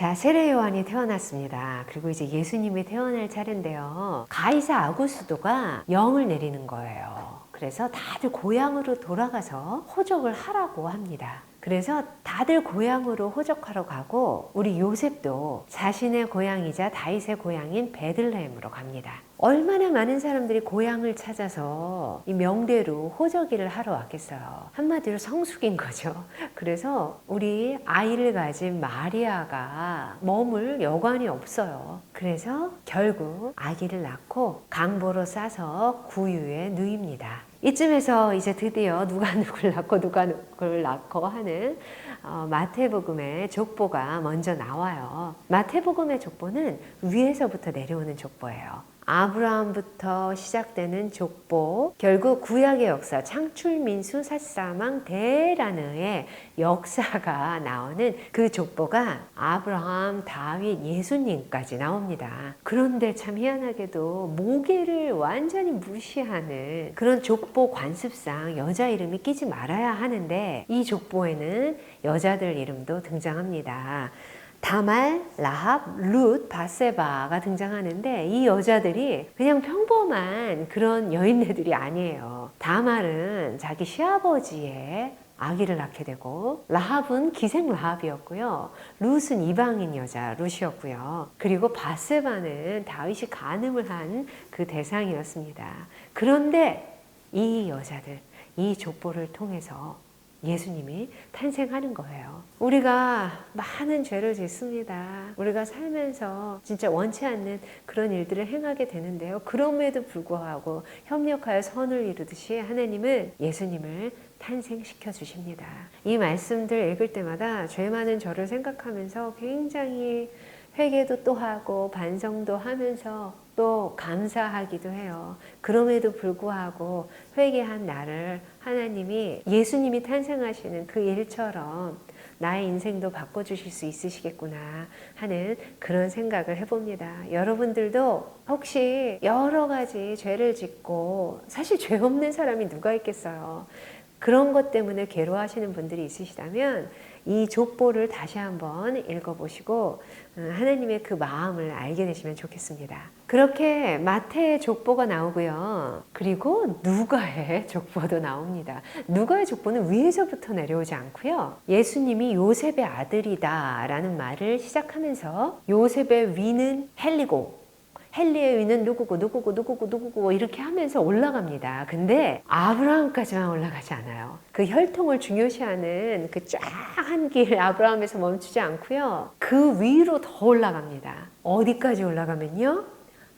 자, 세례 요한이 태어났습니다. 그리고 이제 예수님이 태어날 차례인데요. 가이사 아구스도가 영을 내리는 거예요. 그래서 다들 고향으로 돌아가서 호적을 하라고 합니다. 그래서 다들 고향으로 호적하러 가고 우리 요셉도 자신의 고향이자 다윗의 고향인 베들레헴으로 갑니다. 얼마나 많은 사람들이 고향을 찾아서 이 명대로 호적일을 하러 왔겠어요. 한마디로 성숙인 거죠. 그래서 우리 아이를 가진 마리아가 머물 여관이 없어요. 그래서 결국 아기를 낳고 강보로 싸서 구유에 누입니다. 이쯤에서 이제 드디어 누가 누굴 낳고 누가 누굴 낳고 하는 마태복음의 족보가 먼저 나와요. 마태복음의 족보는 위에서부터 내려오는 족보예요. 아브라함부터 시작되는 족보, 결국 구약의 역사, 창출, 민수, 삿사망, 대란의 역사가 나오는 그 족보가 아브라함, 다윗, 예수님까지 나옵니다. 그런데 참 희한하게도 모계를 완전히 무시하는 그런 족보 관습상 여자 이름이 끼지 말아야 하는데 이 족보에는 여자들 이름도 등장합니다. 다말, 라합, 룻, 바세바가 등장하는데 이 여자들이 그냥 평범한 그런 여인네들이 아니에요. 다말은 자기 시아버지의 아기를 낳게 되고 라합은 기생 라합이었고요. 룻은 이방인 여자 룻이었고요. 그리고 바세바는 다윗이 간음을 한 그 대상이었습니다. 그런데 이 여자들, 이 족보를 통해서 예수님이 탄생하는 거예요. 우리가 많은 죄를 짓습니다. 우리가 살면서 진짜 원치 않는 그런 일들을 행하게 되는데요. 그럼에도 불구하고 협력하여 선을 이루듯이 하나님은 예수님을 탄생시켜 주십니다. 이 말씀들 읽을 때마다 죄 많은 저를 생각하면서 굉장히 회개도 또 하고 반성도 하면서 또 감사하기도 해요. 그럼에도 불구하고 회개한 나를 하나님이 예수님이 탄생하시는 그 일처럼 나의 인생도 바꿔주실 수 있으시겠구나 하는 그런 생각을 해봅니다. 여러분들도 혹시 여러 가지 죄를 짓고 사실 죄 없는 사람이 누가 있겠어요. 그런 것 때문에 괴로워하시는 분들이 있으시다면 이 족보를 다시 한번 읽어보시고 하나님의 그 마음을 알게 되시면 좋겠습니다. 그렇게 마태의 족보가 나오고요. 그리고 누가의 족보도 나옵니다. 누가의 족보는 위에서부터 내려오지 않고요. 예수님이 요셉의 아들이다 라는 말을 시작하면서 요셉의 위는 헬리고 헬리의 위는 누구고 이렇게 하면서 올라갑니다. 근데 아브라함까지만 올라가지 않아요. 그 혈통을 중요시하는 그 쫙한 길 아브라함에서 멈추지 않고요. 그 위로 더 올라갑니다. 어디까지 올라가면요?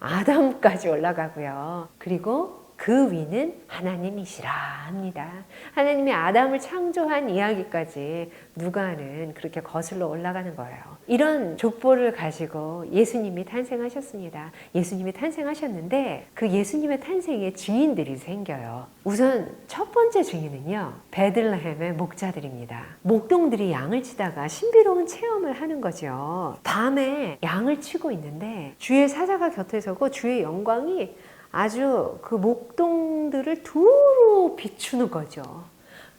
아담까지 올라가고요. 그리고 그 위는 하나님이시라 합니다. 하나님이 아담을 창조한 이야기까지 누가는 그렇게 거슬러 올라가는 거예요. 이런 족보를 가지고 예수님이 탄생하셨습니다. 예수님이 탄생하셨는데 그 예수님의 탄생에 증인들이 생겨요. 우선 첫 번째 증인은요. 베들레헴의 목자들입니다. 목동들이 양을 치다가 신비로운 체험을 하는 거죠. 밤에 양을 치고 있는데 주의 사자가 곁에 서고 주의 영광이 아주 그 목동들을 두루 비추는 거죠.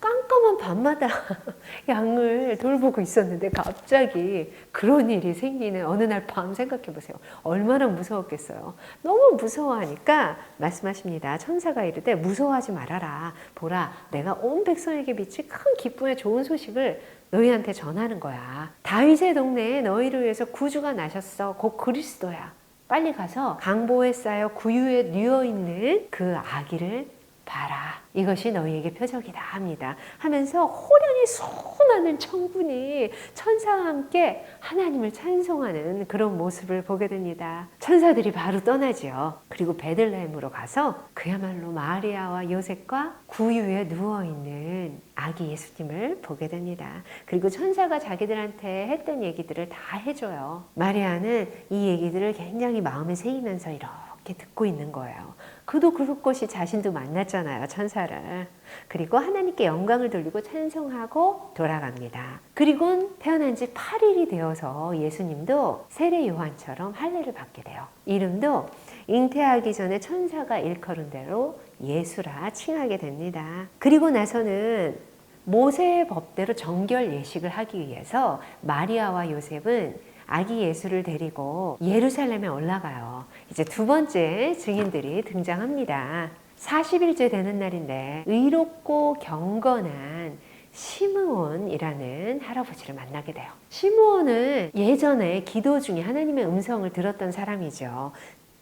깜깜한 밤마다 양을 돌보고 있었는데 갑자기 그런 일이 생기는 어느 날 밤 생각해 보세요. 얼마나 무서웠겠어요. 너무 무서워하니까 말씀하십니다. 천사가 이르되 무서워하지 말아라. 보라, 내가 온 백성에게 미칠 큰 기쁨의 좋은 소식을 너희한테 전하는 거야. 다윗의 동네에 너희를 위해서 구주가 나셨어. 곧 그리스도야. 빨리 가서 강보에 쌓여 구유에 누워있는 그 아기를 봐라. 이것이 너희에게 표적이다 합니다. 하면서 호련히 수많은 천군이 천사와 함께 하나님을 찬송하는 그런 모습을 보게 됩니다. 천사들이 바로 떠나지요. 그리고 베들레헴으로 가서 그야말로 마리아와 요셉과 구유에 누워있는 아기 예수님을 보게 됩니다. 그리고 천사가 자기들한테 했던 얘기들을 다 해줘요. 마리아는 이 얘기들을 굉장히 마음에 새기면서 이렇게 듣고 있는 거예요. 그도 그럴 것이 자신도 만났잖아요, 천사를. 그리고 하나님께 영광을 돌리고 찬송하고 돌아갑니다. 그리고 태어난 지 8일이 되어서 예수님도 세례 요한처럼 할례를 받게 돼요. 이름도 잉태하기 전에 천사가 일컬은 대로 예수라 칭하게 됩니다. 그리고 나서는 모세의 법대로 정결 예식을 하기 위해서 마리아와 요셉은 아기 예수를 데리고 예루살렘에 올라가요. 이제 두 번째 증인들이 등장합니다. 40일째 되는 날인데 의롭고 경건한 시므온이라는 할아버지를 만나게 돼요. 시므온은 예전에 기도 중에 하나님의 음성을 들었던 사람이죠.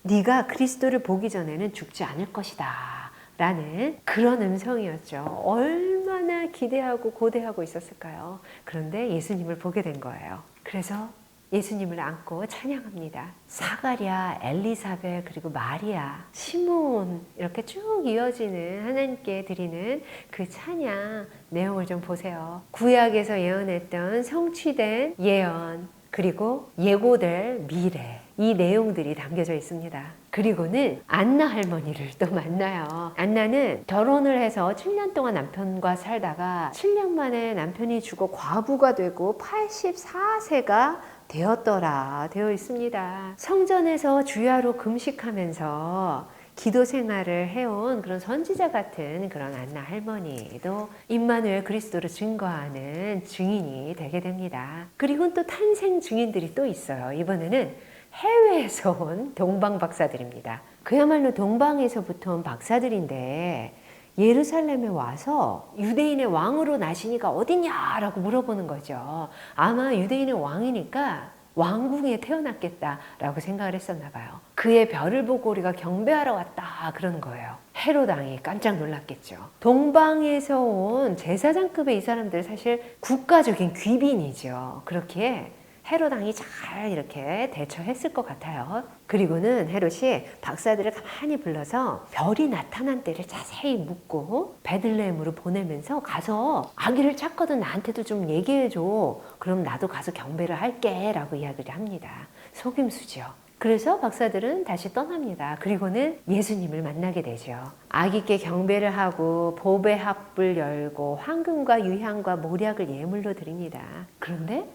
네가 그리스도를 보기 전에는 죽지 않을 것이다 라는 그런 음성이었죠. 얼마나 기대하고 고대하고 있었을까요? 그런데 예수님을 보게 된 거예요. 그래서 예수님을 안고 찬양합니다. 사가랴, 엘리사벳, 그리고 마리아, 시므온 이렇게 쭉 이어지는 하나님께 드리는 그 찬양 내용을 좀 보세요. 구약에서 예언했던 성취된 예언, 그리고 예고될 미래, 이 내용들이 담겨져 있습니다. 그리고는 안나 할머니를 또 만나요. 안나는 결혼을 해서 7년 동안 남편과 살다가 7년 만에 남편이 죽어 과부가 되고 84세가 되었더라 되어 있습니다. 성전에서 주야로 금식하면서 기도 생활을 해온 그런 선지자 같은 그런 안나 할머니도 임마누엘 그리스도를 증거하는 증인이 되게 됩니다. 그리고 또 탄생 증인들이 또 있어요. 이번에는 해외에서 온 동방 박사들입니다. 그야말로 동방에서부터 온 박사들인데 예루살렘에 와서 유대인의 왕으로 나시니가 어디냐라고 물어보는 거죠. 아마 유대인의 왕이니까 왕궁에 태어났겠다라고 생각을 했었나 봐요. 그의 별을 보고 우리가 경배하러 왔다 그러는 거예요. 헤롯 왕이 깜짝 놀랐겠죠. 동방에서 온 제사장급의 이 사람들 사실 국가적인 귀빈이죠. 그렇기에 헤롯 왕이 잘 이렇게 대처했을 것 같아요. 그리고는 헤롯이 박사들을 가만히 불러서 별이 나타난 때를 자세히 묻고 베들레헴으로 보내면서 가서 아기를 찾거든 나한테도 좀 얘기해줘. 그럼 나도 가서 경배를 할게 라고 이야기를 합니다. 속임수죠. 그래서 박사들은 다시 떠납니다. 그리고는 예수님을 만나게 되죠. 아기께 경배를 하고 보배 합불 열고 황금과 유향과 모략을 예물로 드립니다. 그런데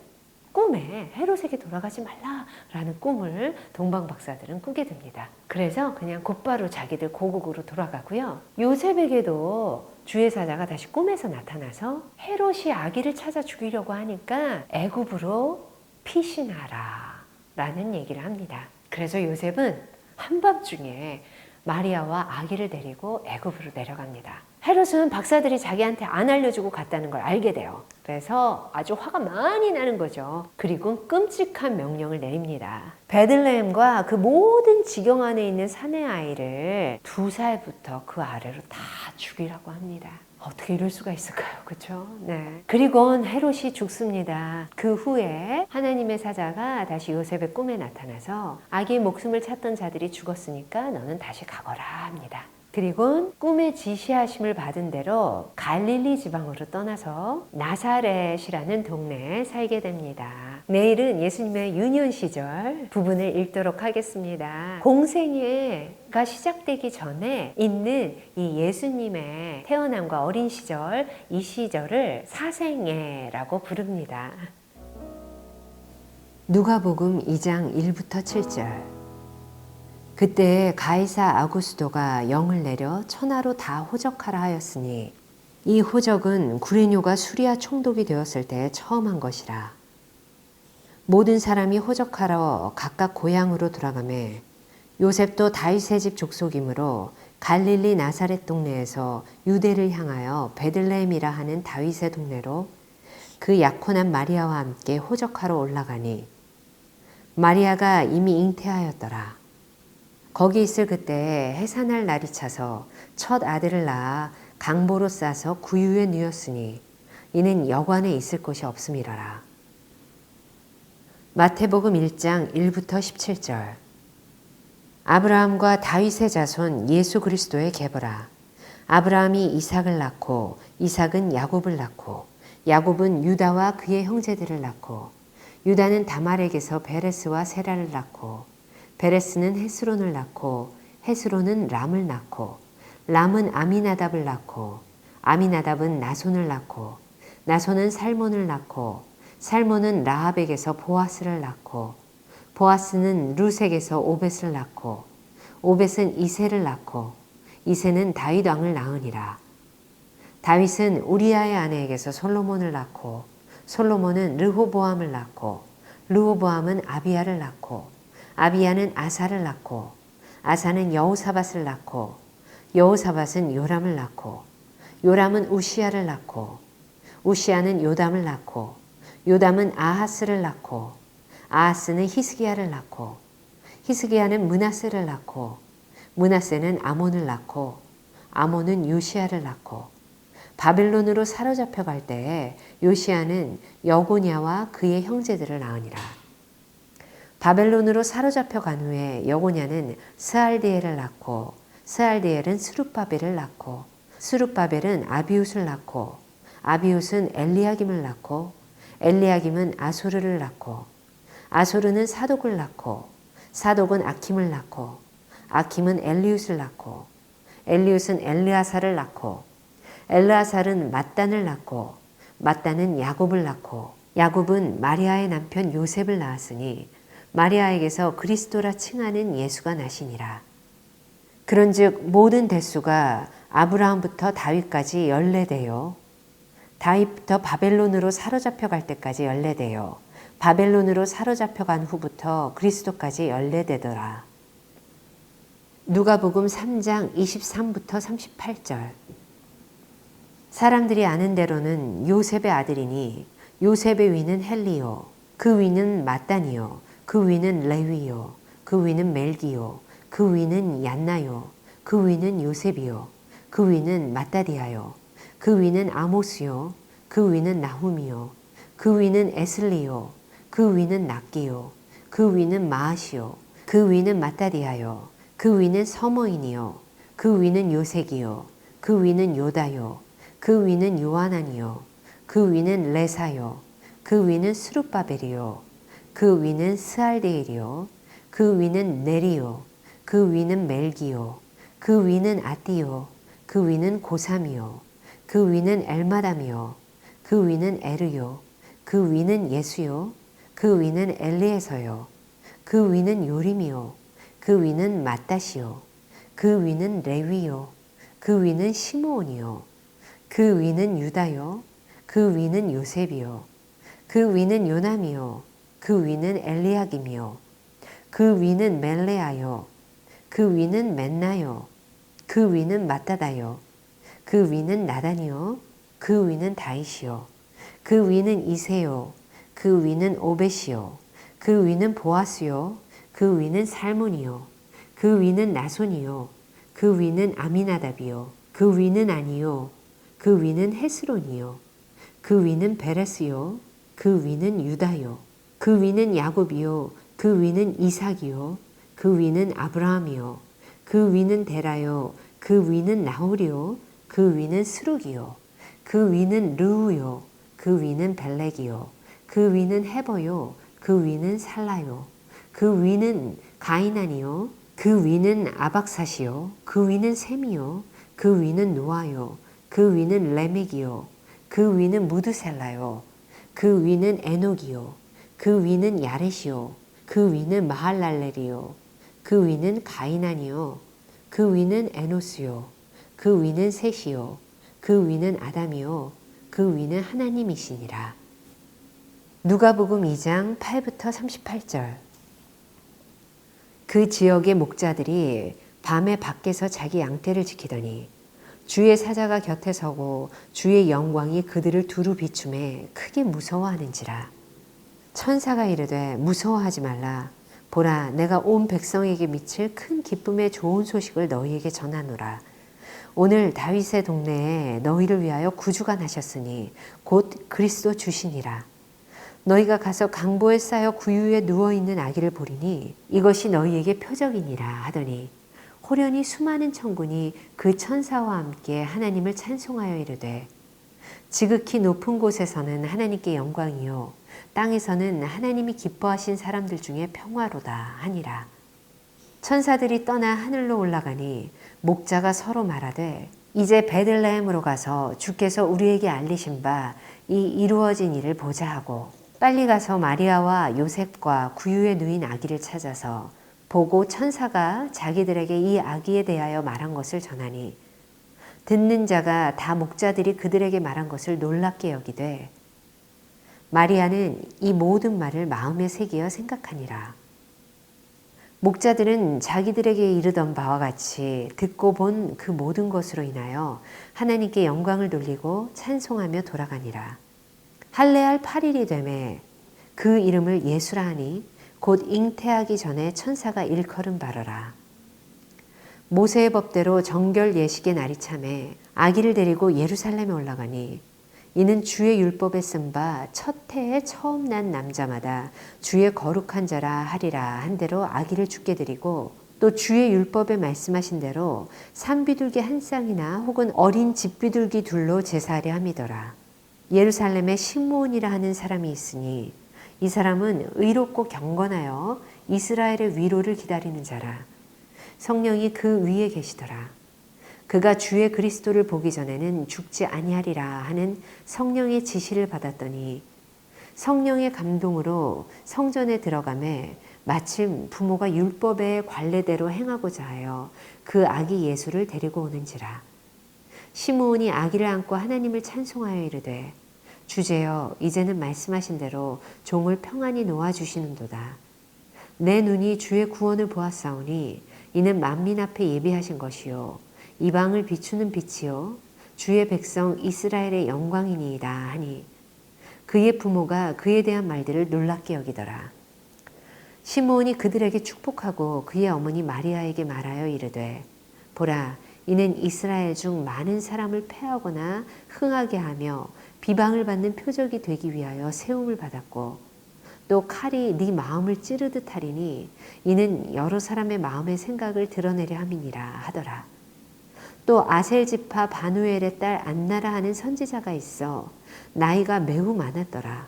꿈에 헤롯에게 돌아가지 말라라는 꿈을 동방 박사들은 꾸게 됩니다. 그래서 그냥 곧바로 자기들 고국으로 돌아가고요. 요셉에게도 주의 사자가 다시 꿈에서 나타나서 헤롯이 아기를 찾아 죽이려고 하니까 애굽으로 피신하라 라는 얘기를 합니다. 그래서 요셉은 한밤중에 마리아와 아기를 데리고 애굽으로 내려갑니다. 헤롯은 박사들이 자기한테 안 알려주고 갔다는 걸 알게 돼요. 그래서 아주 화가 많이 나는 거죠. 그리고 끔찍한 명령을 내립니다. 베들레헴과 그 모든 지경 안에 있는 사내 아이를 2살부터 그 아래로 다 죽이라고 합니다. 어떻게 이럴 수가 있을까요? 그렇죠? 네. 그리고 헤롯이 죽습니다. 그 후에 하나님의 사자가 다시 요셉의 꿈에 나타나서 아기의 목숨을 찾던 자들이 죽었으니까 너는 다시 가거라 합니다. 그리고 꿈에 지시하심을 받은 대로 갈릴리 지방으로 떠나서 나사렛이라는 동네에 살게 됩니다. 내일은 예수님의 유년 시절 부분을 읽도록 하겠습니다. 공생애가 시작되기 전에 있는 이 예수님의 태어남과 어린 시절, 이 시절을 사생애라고 부릅니다. 누가복음 2장 1부터 7절. 그때 가이사 아구스도가 영을 내려 천하로 다 호적하라 하였으니 이 호적은 구레뇨가 수리아 총독이 되었을 때 처음 한 것이라. 모든 사람이 호적하러 각각 고향으로 돌아가매 요셉도 다윗의 집 족속이므로 갈릴리 나사렛 동네에서 유대를 향하여 베들레헴이라 하는 다윗의 동네로 그 약혼한 마리아와 함께 호적하러 올라가니 마리아가 이미 잉태하였더라. 거기 있을 그때 해산할 날이 차서 첫 아들을 낳아 강보로 싸서 구유에 누였으니 이는 여관에 있을 곳이 없음이라라. 마태복음 1장 1부터 17절. 아브라함과 다윗의 자손 예수 그리스도의 계보라. 아브라함이 이삭을 낳고 이삭은 야곱을 낳고 야곱은 유다와 그의 형제들을 낳고 유다는 다말에게서 베레스와 세라를 낳고 베레스는 헤스론을 낳고 헤스론은 람을 낳고 람은 아미나답을 낳고 아미나답은 나손을 낳고 나손은 살몬을 낳고 살몬은 라합에게서 보아스를 낳고 보아스는 룻에게서 오벳을 낳고 오벳은 이새를 낳고 이새는 다윗 왕을 낳으니라. 다윗은 우리아의 아내에게서 솔로몬을 낳고 솔로몬은 르호보암을 낳고 르호보암은 아비야를 낳고 아비야는 아사를 낳고 아사는 여호사밧을 낳고 여호사밧은 요람을 낳고 요람은 우시야를 낳고 우시야는 요담을 낳고 요담은 아하스를 낳고 아하스는 히스기야를 낳고 히스기야는 므낫세를 낳고 므낫세는 아몬을 낳고 아몬은 요시야를 낳고 바벨론으로 사로잡혀 갈 때에 요시야는 여고냐와 그의 형제들을 낳으니라. 바벨론으로 사로잡혀 간 후에 여고냐는 스알디엘을 낳고 스알디엘은 스룹바벨을 낳고 스룹바벨은 아비웃을 낳고 아비웃은 엘리야김을 낳고 엘리야김은 아소르를 낳고 아소르는 사독을 낳고 사독은 아킴을 낳고 아킴은 엘리웃을 낳고 엘리웃은 엘르아사를 낳고 엘르아살은 맏단을 낳고 맏단은 야곱을 낳고 야곱은 마리아의 남편 요셉을 낳았으니 마리아에게서 그리스도라 칭하는 예수가 나시니라. 그런즉 모든 대수가 아브라함부터 다윗까지 14대요. 다윗부터 바벨론으로 사로잡혀 갈 때까지 14대요. 바벨론으로 사로잡혀 간 후부터 그리스도까지 14대더라. 누가복음 3장 23부터 38절. 사람들이 아는 대로는 요셉의 아들이니 요셉의 위는 헬리요 그 위는 맏단이요 그 위는 레위요 그 위는 멜기요 그 위는 얀나요 그 위는 요셉이요 그 위는 마따디아요 그 위는 아모스요 그 위는 나훔이요 그 위는 에슬리요 그 위는 낫기요 그 위는 마아시요 그 위는 마따디아요 그 위는 서머인이요 그 위는 요색이요 그 위는 요다요 그 위는 요하나니요 그 위는 레사요 그 위는 스룹바벨이요 그 위는 스알데일이요 그 위는 네리요 그 위는 멜기요 그 위는 아띠요 그 위는 고삼이요 그 위는 엘마담이요 그 위는 에르요 그 위는 예수요 그 위는 엘리에서요 그 위는 요림이요 그 위는 맏다시요 그 위는 레위요 그 위는 시므온이요 그 위는 유다요 그 위는 요셉이요 그 위는 요남이요 그 위는 엘리야김이요 그 위는 멜레아요 그 위는 맨나요 그 위는 마따다요 그 위는 나단이요 그 위는 다윗이요 그 위는 이세요 그 위는 오벳이요 그 위는 보아스요 그 위는 살몬이요 그 위는 나손이요 그 위는 아미나답이요 그 위는 아니요 그 위는 헤스론이요 그 위는 베레스요 그 위는 유다요 그 위는 야곱이요 그 위는 이삭이요 그 위는 아브라함이요 그 위는 데라요 그 위는 나홀이요 그 위는 스룩이요 그 위는 르우요 그 위는 벨렉이요 그 위는 헤버요 그 위는 살라요 그 위는 가이난이요 그 위는 아박사시요 그 위는 셈이요 그 위는 노아요 그 위는 레멕이요 그 위는 무드셀라요 그 위는 에녹이요 그 위는 야렛이요 그 위는 마할랄렐이요 그 위는 가이난이요 그 위는 에노스요 그 위는 셋이요 그 위는 아담이요 그 위는 하나님이시니라. 누가복음 2장 8부터 38절. 그 지역의 목자들이 밤에 밖에서 자기 양떼를 지키더니 주의 사자가 곁에 서고 주의 영광이 그들을 두루 비춤해 크게 무서워하는지라. 천사가 이르되 무서워하지 말라. 보라, 내가 온 백성에게 미칠 큰 기쁨의 좋은 소식을 너희에게 전하노라. 오늘 다윗의 동네에 너희를 위하여 구주가 나셨으니 곧 그리스도 주시니라. 너희가 가서 강보에 쌓여 구유에 누워있는 아기를 보리니 이것이 너희에게 표적이니라 하더니 호련히 수많은 천군이 그 천사와 함께 하나님을 찬송하여 이르되 지극히 높은 곳에서는 하나님께 영광이요 땅에서는 하나님이 기뻐하신 사람들 중에 평화로다 하니라. 천사들이 떠나 하늘로 올라가니 목자가 서로 말하되 이제 베들레헴으로 가서 주께서 우리에게 알리신 바 이 이루어진 일을 보자 하고 빨리 가서 마리아와 요셉과 구유에 누인 아기를 찾아서 보고 천사가 자기들에게 이 아기에 대하여 말한 것을 전하니 듣는 자가 다 목자들이 그들에게 말한 것을 놀랍게 여기되 마리아는 이 모든 말을 마음에 새기어 생각하니라. 목자들은 자기들에게 이르던 바와 같이 듣고 본 그 모든 것으로 인하여 하나님께 영광을 돌리고 찬송하며 돌아가니라. 할례할 8일이 되매 그 이름을 예수라 하니 곧 잉태하기 전에 천사가 일컬은 바로라. 모세의 법대로 정결 예식의 날이 참에 아기를 데리고 예루살렘에 올라가니 이는 주의 율법에 쓴 바 첫 해에 처음 난 남자마다 주의 거룩한 자라 하리라 한 대로 아기를 죽게 드리고 또 주의 율법에 말씀하신 대로 산비둘기 한 쌍이나 혹은 어린 집비둘기 둘로 제사하려 함이더라. 예루살렘에 시므온이라 하는 사람이 있으니 이 사람은 의롭고 경건하여 이스라엘의 위로를 기다리는 자라. 성령이 그 위에 계시더라. 그가 주의 그리스도를 보기 전에는 죽지 아니하리라 하는 성령의 지시를 받았더니 성령의 감동으로 성전에 들어가매 마침 부모가 율법의 관례대로 행하고자 하여 그 아기 예수를 데리고 오는지라. 시므온이 아기를 안고 하나님을 찬송하여 이르되 주제여 이제는 말씀하신 대로 종을 평안히 놓아주시는도다. 내 눈이 주의 구원을 보았사오니 이는 만민 앞에 예비하신 것이요 이방을 비추는 빛이요 주의 백성 이스라엘의 영광이니이다 하니 그의 부모가 그에 대한 말들을 놀랍게 여기더라. 시므온이 그들에게 축복하고 그의 어머니 마리아에게 말하여 이르되 보라 이는 이스라엘 중 많은 사람을 패하거나 흥하게 하며 비방을 받는 표적이 되기 위하여 세움을 받았고 또 칼이 네 마음을 찌르듯 하리니 이는 여러 사람의 마음의 생각을 드러내려 함이니라 하더라. 또 아셀 지파 바누엘의 딸 안나라 하는 선지자가 있어 나이가 매우 많았더라.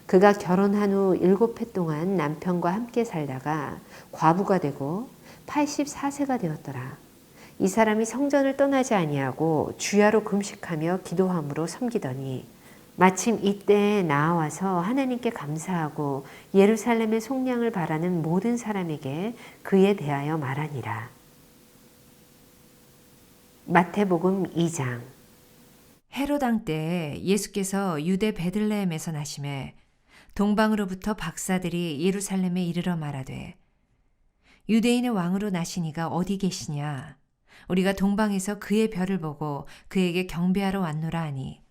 그가 결혼한 후 7해 동안 남편과 함께 살다가 과부가 되고 84세가 되었더라. 이 사람이 성전을 떠나지 아니하고 주야로 금식하며 기도함으로 섬기더니 마침 이때에 나와서 하나님께 감사하고 예루살렘의 속량을 바라는 모든 사람에게 그에 대하여 말하니라. 마태복음 2장. 헤롯 왕 때에 예수께서 유대 베들레헴에서 나심에 동방으로부터 박사들이 예루살렘에 이르러 말하되 유대인의 왕으로 나시니가 어디 계시냐? 우리가 동방에서 그의 별을 보고 그에게 경배하러 왔노라 하니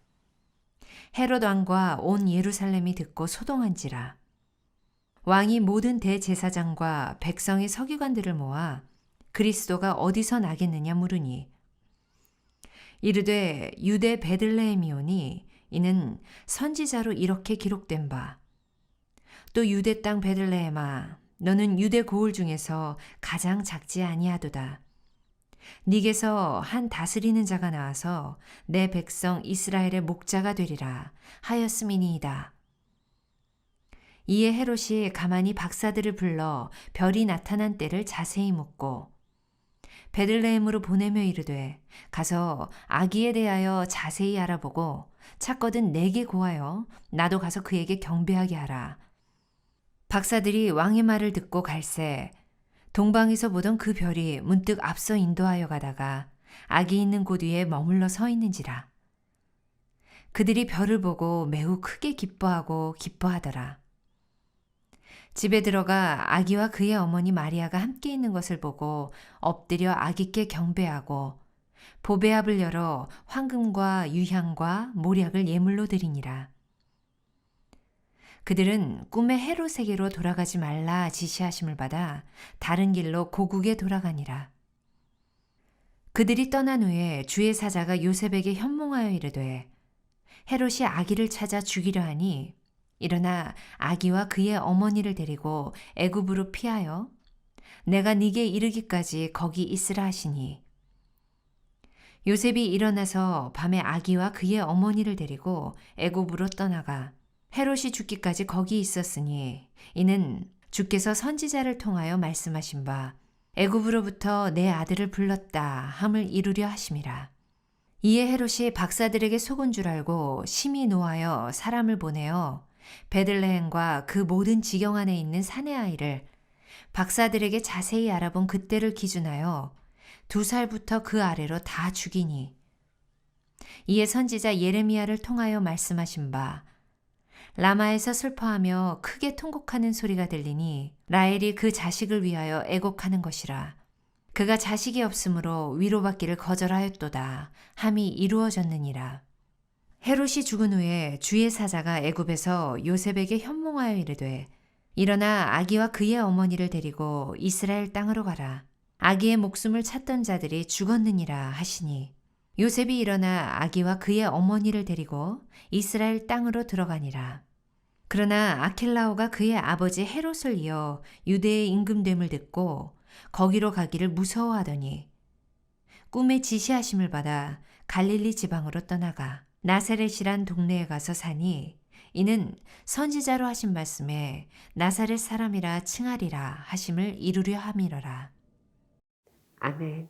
헤롯 왕과 온 예루살렘이 듣고 소동한지라. 왕이 모든 대제사장과 백성의 서기관들을 모아 그리스도가 어디서 나겠느냐 물으니 이르되 유대 베들레헴이오니 이는 선지자로 이렇게 기록된 바 또 유대 땅 베들레헴아 너는 유대 고을 중에서 가장 작지 아니하도다. 네게서 한 다스리는 자가 나와서 내 백성 이스라엘의 목자가 되리라 하였음이니이다. 이에 헤롯이 가만히 박사들을 불러 별이 나타난 때를 자세히 묻고 베들레헴으로 보내며 이르되 가서 아기에 대하여 자세히 알아보고 찾거든 내게 고하여 나도 가서 그에게 경배하게 하라. 박사들이 왕의 말을 듣고 갈새 동방에서 보던 그 별이 문득 앞서 인도하여 가다가 아기 있는 곳 위에 머물러 서 있는지라. 그들이 별을 보고 매우 크게 기뻐하고 기뻐하더라. 집에 들어가 아기와 그의 어머니 마리아가 함께 있는 것을 보고 엎드려 아기께 경배하고 보배압을 열어 황금과 유향과 모략을 예물로 드리니라. 그들은 꿈에 헤롯에게로 돌아가지 말라 지시하심을 받아 다른 길로 고국에 돌아가니라. 그들이 떠난 후에 주의 사자가 요셉에게 현몽하여 이르되 헤롯이 아기를 찾아 죽이려 하니 일어나 아기와 그의 어머니를 데리고 애굽으로 피하여 내가 네게 이르기까지 거기 있으라 하시니 요셉이 일어나서 밤에 아기와 그의 어머니를 데리고 애굽으로 떠나가 헤롯이 죽기까지 거기 있었으니 이는 주께서 선지자를 통하여 말씀하신 바 애굽으로부터 내 아들을 불렀다 함을 이루려 하심이라. 이에 헤롯이 박사들에게 속은 줄 알고 심히 노하여 사람을 보내어 베들레헴과 그 모든 지경 안에 있는 사내 아이를 박사들에게 자세히 알아본 그때를 기준하여 2살부터 그 아래로 다 죽이니 이에 선지자 예레미야를 통하여 말씀하신 바 라마에서 슬퍼하며 크게 통곡하는 소리가 들리니 라헬이 그 자식을 위하여 애곡하는 것이라. 그가 자식이 없으므로 위로받기를 거절하였도다 함이 이루어졌느니라. 헤롯이 죽은 후에 주의 사자가 애굽에서 요셉에게 현몽하여 이르되 일어나 아기와 그의 어머니를 데리고 이스라엘 땅으로 가라. 아기의 목숨을 찾던 자들이 죽었느니라 하시니 요셉이 일어나 아기와 그의 어머니를 데리고 이스라엘 땅으로 들어가니라. 그러나 아킬라오가 그의 아버지 헤롯을 이어 유대의 임금됨을 듣고 거기로 가기를 무서워하더니 꿈에 지시하심을 받아 갈릴리 지방으로 떠나가 나사렛이란 동네에 가서 사니 이는 선지자로 하신 말씀에 나사렛 사람이라 칭하리라 하심을 이루려 함이러라. 아멘.